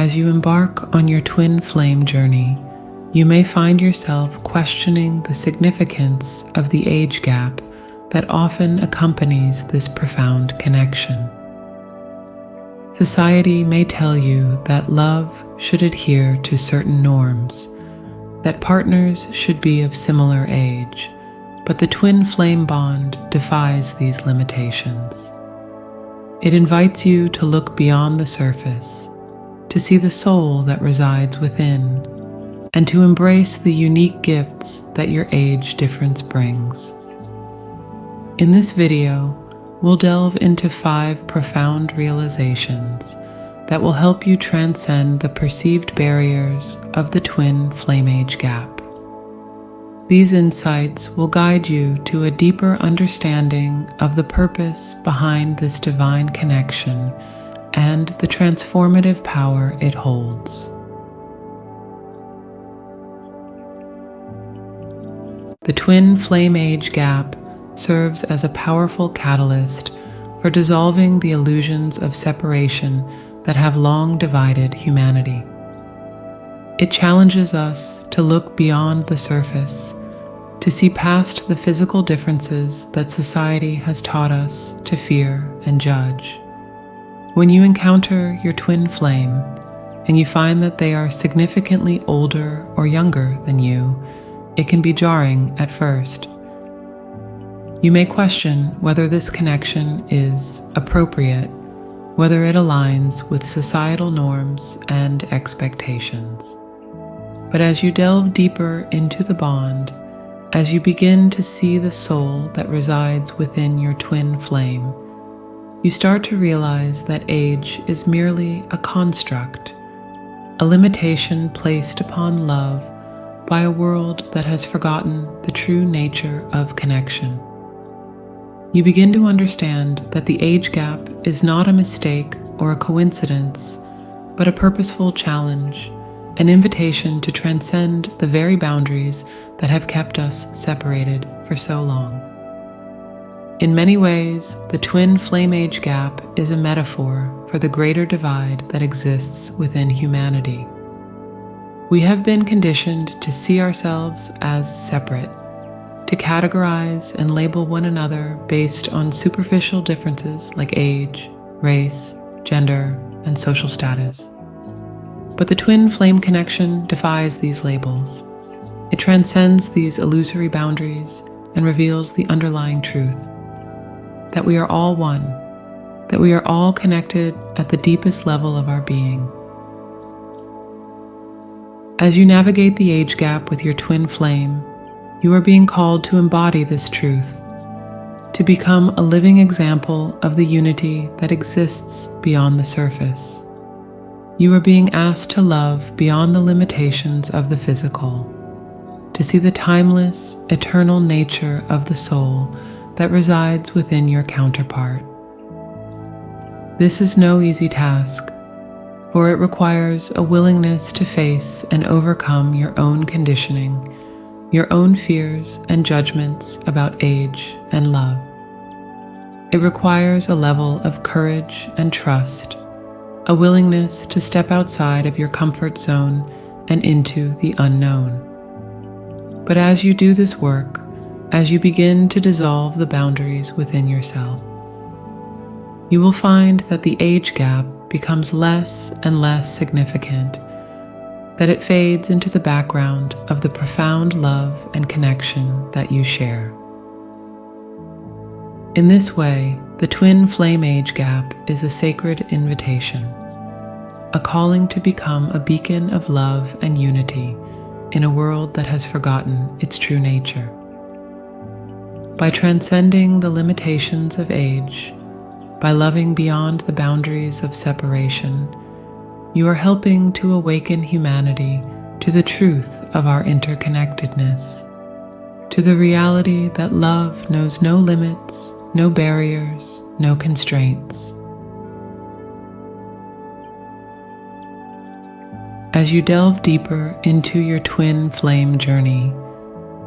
as you embark on your twin flame journey, you may find yourself questioning the significance of the age gap that often accompanies this profound connection. Society may tell you that love should adhere to certain norms, that partners should be of similar age, but the twin flame bond defies these limitations. It invites you to look beyond the surface, to see the soul that resides within, and to embrace the unique gifts that your age difference brings. In this video, we'll delve into 5 profound realizations that will help you transcend the perceived barriers of the twin flame age gap. These insights will guide you to a deeper understanding of the purpose behind this divine connection and the transformative power it holds. The twin flame age gap serves as a powerful catalyst for dissolving the illusions of separation that have long divided humanity. It challenges us to look beyond the surface, to see past the physical differences that society has taught us to fear and judge. When you encounter your twin flame and you find that they are significantly older or younger than you, it can be jarring at first. You may question whether this connection is appropriate, whether it aligns with societal norms and expectations. But as you delve deeper into the bond, as you begin to see the soul that resides within your twin flame, you start to realize that age is merely a construct, a limitation placed upon love by a world that has forgotten the true nature of connection. You begin to understand that the age gap is not a mistake or a coincidence, but a purposeful challenge, an invitation to transcend the very boundaries that have kept us separated for so long. In many ways, the twin flame age gap is a metaphor for the greater divide that exists within humanity. We have been conditioned to see ourselves as separate, to categorize and label one another based on superficial differences like age, race, gender, and social status. But the twin flame connection defies these labels. It transcends these illusory boundaries and reveals the underlying truth, that we are all one, that we are all connected at the deepest level of our being. As you navigate the age gap with your twin flame, you are being called to embody this truth, to become a living example of the unity that exists beyond the surface. You are being asked to love beyond the limitations of the physical, to see the timeless, eternal nature of the soul that resides within your counterpart. This is no easy task, for it requires a willingness to face and overcome your own conditioning, your own fears and judgments about age and love. It requires a level of courage and trust, a willingness to step outside of your comfort zone and into the unknown. But as you do this work, as you begin to dissolve the boundaries within yourself, you will find that the age gap becomes less and less significant, that it fades into the background of the profound love and connection that you share. In this way, the twin flame age gap is a sacred invitation, a calling to become a beacon of love and unity in a world that has forgotten its true nature. By transcending the limitations of age, by loving beyond the boundaries of separation, you are helping to awaken humanity to the truth of our interconnectedness, to the reality that love knows no limits, no barriers, no constraints. As you delve deeper into your twin flame journey,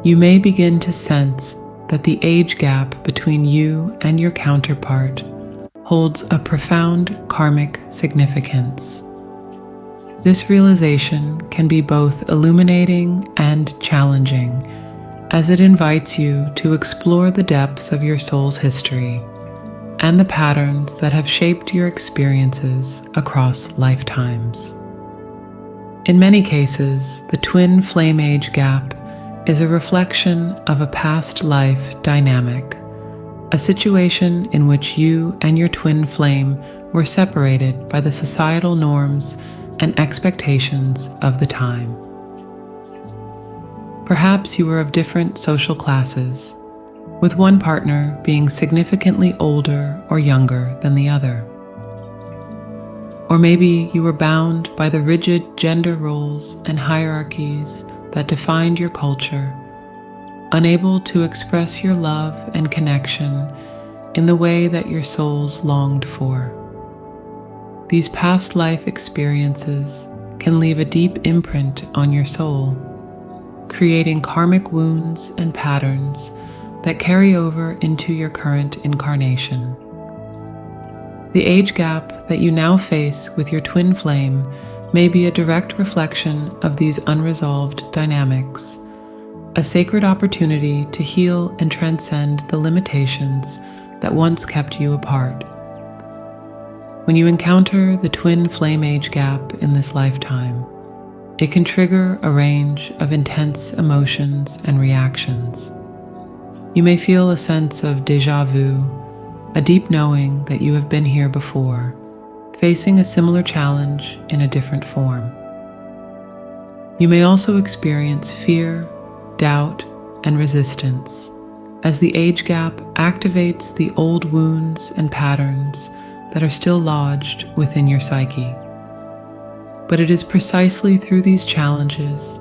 you may begin to sense that the age gap between you and your counterpart holds a profound karmic significance. This realization can be both illuminating and challenging, as it invites you to explore the depths of your soul's history and the patterns that have shaped your experiences across lifetimes. In many cases, the twin flame age gap is a reflection of a past life dynamic, a situation in which you and your twin flame were separated by the societal norms and expectations of the time. Perhaps you were of different social classes, with one partner being significantly older or younger than the other. Or maybe you were bound by the rigid gender roles and hierarchies that defined your culture, unable to express your love and connection in the way that your souls longed for. These past life experiences can leave a deep imprint on your soul, creating karmic wounds and patterns that carry over into your current incarnation. The age gap that you now face with your twin flame may be a direct reflection of these unresolved dynamics, a sacred opportunity to heal and transcend the limitations that once kept you apart. When you encounter the twin flame age gap in this lifetime, it can trigger a range of intense emotions and reactions. You may feel a sense of déjà vu, a deep knowing that you have been here before, facing a similar challenge in a different form. You may also experience fear, doubt, and resistance as the age gap activates the old wounds and patterns that are still lodged within your psyche. But it is precisely through these challenges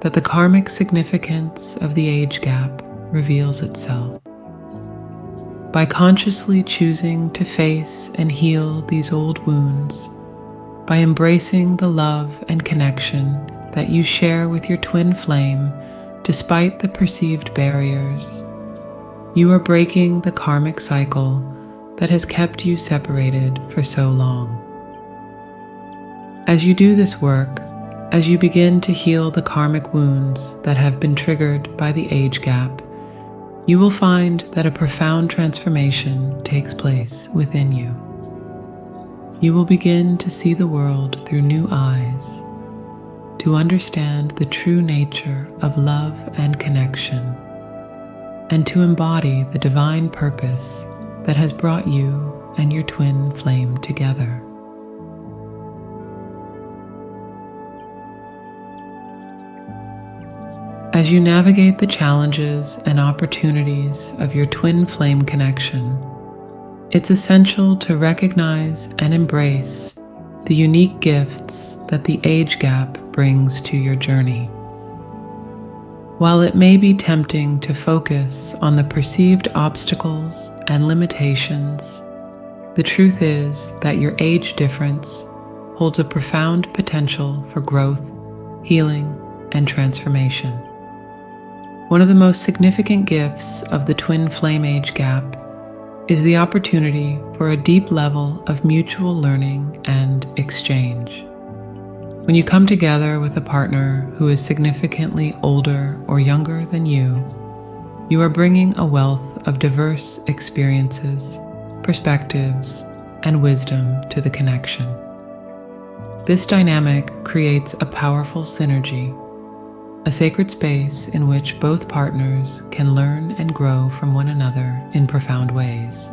that the karmic significance of the age gap reveals itself. By consciously choosing to face and heal these old wounds, by embracing the love and connection that you share with your twin flame despite the perceived barriers, you are breaking the karmic cycle that has kept you separated for so long. As you do this work, as you begin to heal the karmic wounds that have been triggered by the age gap, you will find that a profound transformation takes place within you. You will begin to see the world through new eyes, to understand the true nature of love and connection, and to embody the divine purpose that has brought you and your twin flame together. As you navigate the challenges and opportunities of your twin flame connection, it's essential to recognize and embrace the unique gifts that the age gap brings to your journey. While it may be tempting to focus on the perceived obstacles and limitations, the truth is that your age difference holds a profound potential for growth, healing, and transformation. One of the most significant gifts of the twin flame age gap is the opportunity for a deep level of mutual learning and exchange. When you come together with a partner who is significantly older or younger than you are bringing a wealth of diverse experiences, perspectives, and wisdom to the connection. This dynamic creates a powerful synergy, a sacred space in which both partners can learn and grow from one another in profound ways.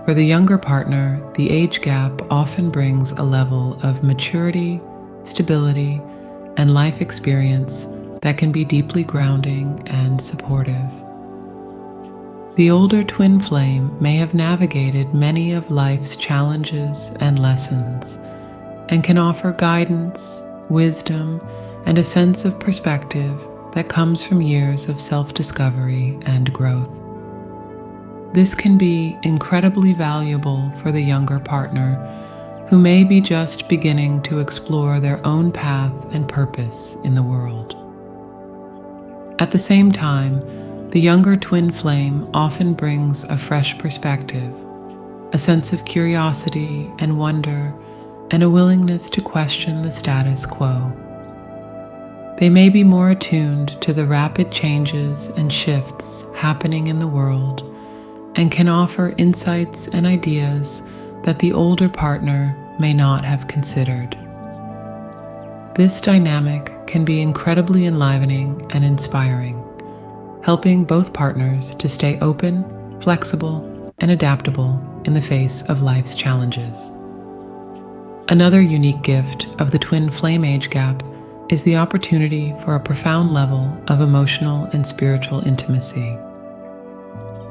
For the younger partner, the age gap often brings a level of maturity, stability, and life experience that can be deeply grounding and supportive. The older twin flame may have navigated many of life's challenges and lessons, and can offer guidance, wisdom, and a sense of perspective that comes from years of self-discovery and growth. This can be incredibly valuable for the younger partner who may be just beginning to explore their own path and purpose in the world. At the same time, the younger twin flame often brings a fresh perspective, a sense of curiosity and wonder, and a willingness to question the status quo. They may be more attuned to the rapid changes and shifts happening in the world and can offer insights and ideas that the older partner may not have considered. This dynamic can be incredibly enlivening and inspiring, helping both partners to stay open, flexible, and adaptable in the face of life's challenges. Another unique gift of the twin flame age gap is the opportunity for a profound level of emotional and spiritual intimacy.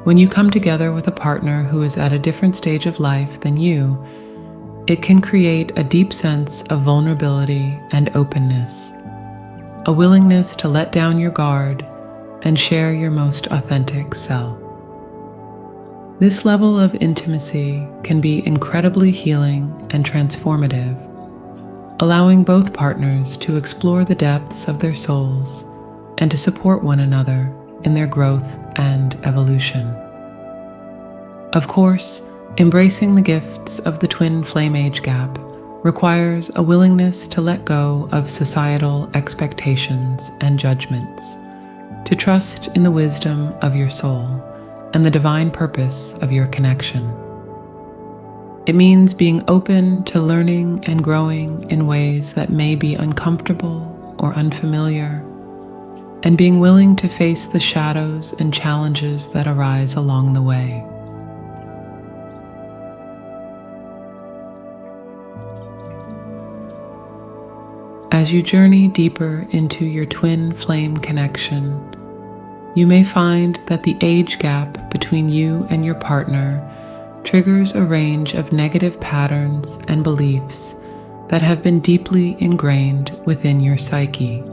When you come together with a partner who is at a different stage of life than you, it can create a deep sense of vulnerability and openness, a willingness to let down your guard and share your most authentic self. This level of intimacy can be incredibly healing and transformative, allowing both partners to explore the depths of their souls and to support one another in their growth and evolution. Of course, embracing the gifts of the twin flame age gap requires a willingness to let go of societal expectations and judgments, to trust in the wisdom of your soul and the divine purpose of your connection. It means being open to learning and growing in ways that may be uncomfortable or unfamiliar, and being willing to face the shadows and challenges that arise along the way. As you journey deeper into your twin flame connection, you may find that the age gap between you and your partner triggers a range of negative patterns and beliefs that have been deeply ingrained within your psyche.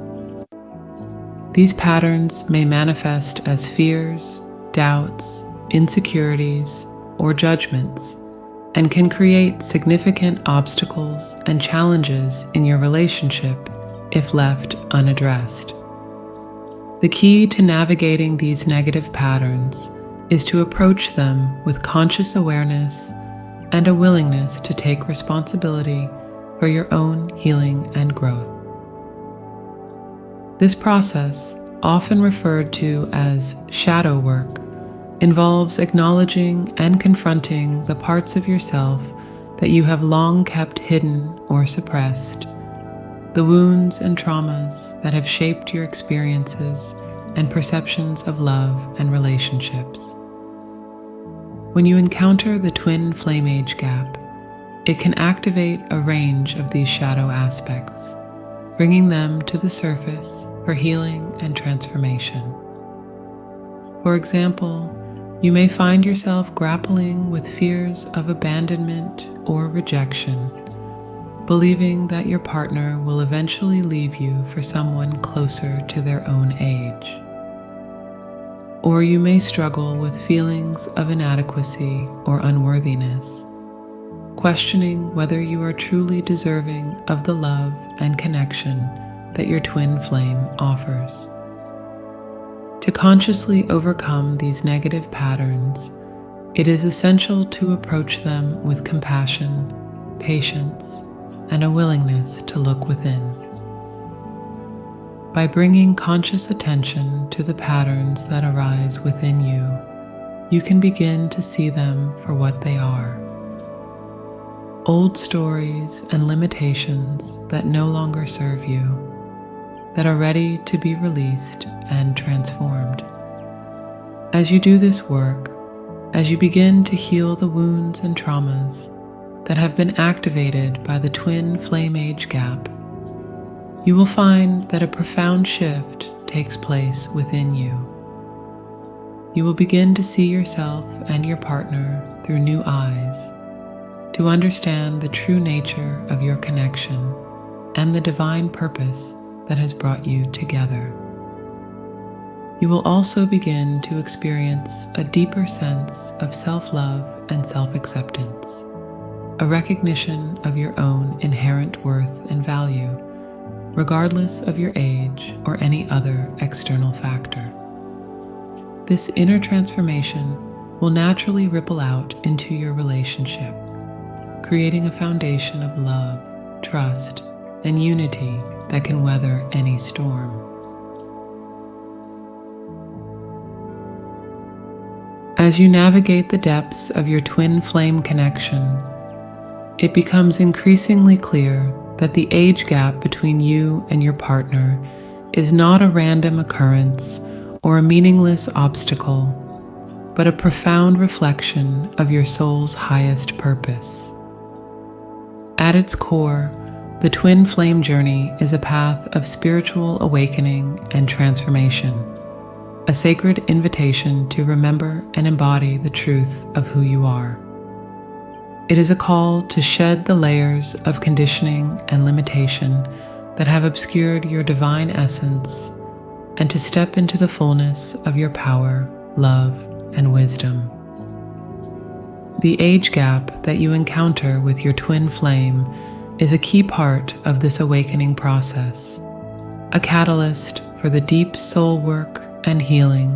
These patterns may manifest as fears, doubts, insecurities, or judgments, and can create significant obstacles and challenges in your relationship if left unaddressed. The key to navigating these negative patterns is to approach them with conscious awareness and a willingness to take responsibility for your own healing and growth. This process, often referred to as shadow work, involves acknowledging and confronting the parts of yourself that you have long kept hidden or suppressed, the wounds and traumas that have shaped your experiences and perceptions of love and relationships. When you encounter the twin flame age gap, it can activate a range of these shadow aspects, bringing them to the surface for healing and transformation. For example, you may find yourself grappling with fears of abandonment or rejection, believing that your partner will eventually leave you for someone closer to their own age. Or you may struggle with feelings of inadequacy or unworthiness, questioning whether you are truly deserving of the love and connection that your twin flame offers. To consciously overcome these negative patterns, it is essential to approach them with compassion, patience, and a willingness to look within. By bringing conscious attention to the patterns that arise within you, you can begin to see them for what they are. Old stories and limitations that no longer serve you, that are ready to be released and transformed. As you do this work, as you begin to heal the wounds and traumas that have been activated by the twin flame age gap, you will find that a profound shift takes place within you. You will begin to see yourself and your partner through new eyes, to understand the true nature of your connection and the divine purpose that has brought you together. You will also begin to experience a deeper sense of self-love and self-acceptance, a recognition of your own inherent worth and value, regardless of your age or any other external factor. This inner transformation will naturally ripple out into your relationship, creating a foundation of love, trust, and unity that can weather any storm. As you navigate the depths of your twin flame connection, it becomes increasingly clear that the age gap between you and your partner is not a random occurrence or a meaningless obstacle, but a profound reflection of your soul's highest purpose. At its core, the twin flame journey is a path of spiritual awakening and transformation, a sacred invitation to remember and embody the truth of who you are. It is a call to shed the layers of conditioning and limitation that have obscured your divine essence and to step into the fullness of your power, love, and wisdom. The age gap that you encounter with your twin flame is a key part of this awakening process, a catalyst for the deep soul work and healing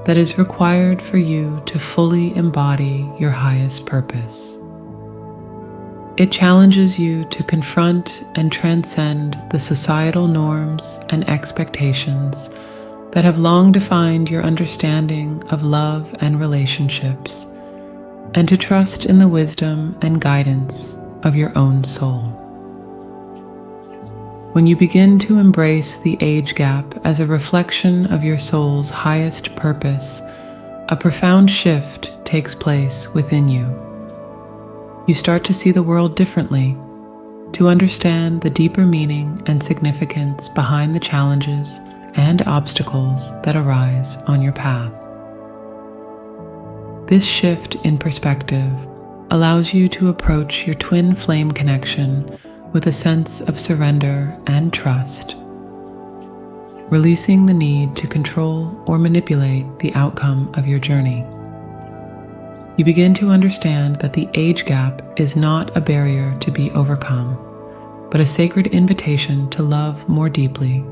that is required for you to fully embody your highest purpose. It challenges you to confront and transcend the societal norms and expectations that have long defined your understanding of love and relationships, and to trust in the wisdom and guidance of your own soul. When you begin to embrace the age gap as a reflection of your soul's highest purpose, a profound shift takes place within you. You start to see the world differently, to understand the deeper meaning and significance behind the challenges and obstacles that arise on your path. This shift in perspective allows you to approach your twin flame connection with a sense of surrender and trust, releasing the need to control or manipulate the outcome of your journey. You begin to understand that the age gap is not a barrier to be overcome, but a sacred invitation to love more deeply,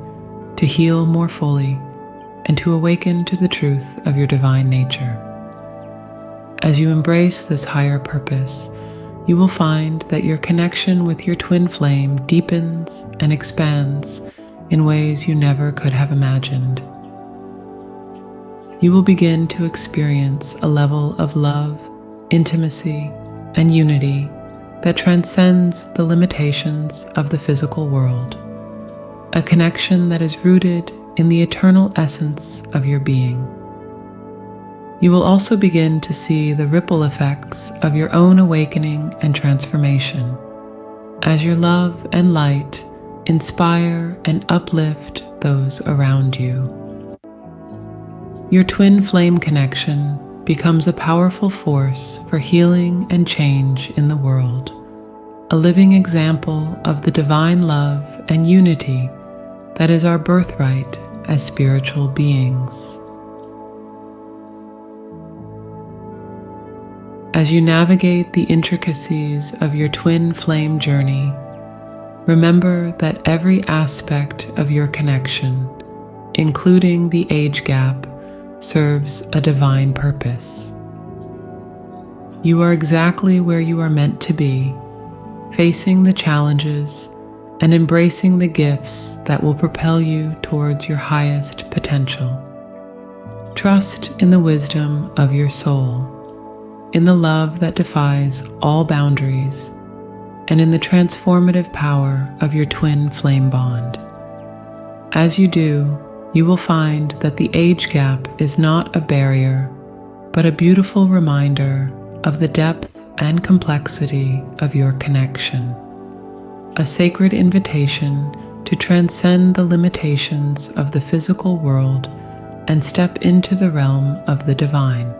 to heal more fully, and to awaken to the truth of your divine nature. As you embrace this higher purpose, you will find that your connection with your twin flame deepens and expands in ways you never could have imagined. You will begin to experience a level of love, intimacy, and unity that transcends the limitations of the physical world, a connection that is rooted in the eternal essence of your being. You will also begin to see the ripple effects of your own awakening and transformation, as your love and light inspire and uplift those around you. Your twin flame connection becomes a powerful force for healing and change in the world, a living example of the divine love and unity that is our birthright as spiritual beings. As you navigate the intricacies of your twin flame journey, remember that every aspect of your connection, including the age gap, serves a divine purpose. You are exactly where you are meant to be, facing the challenges and embracing the gifts that will propel you towards your highest potential. Trust in the wisdom of your soul, in the love that defies all boundaries, and in the transformative power of your twin flame bond. As you do, you will find that the age gap is not a barrier, but a beautiful reminder of the depth and complexity of your connection, a sacred invitation to transcend the limitations of the physical world and step into the realm of the divine.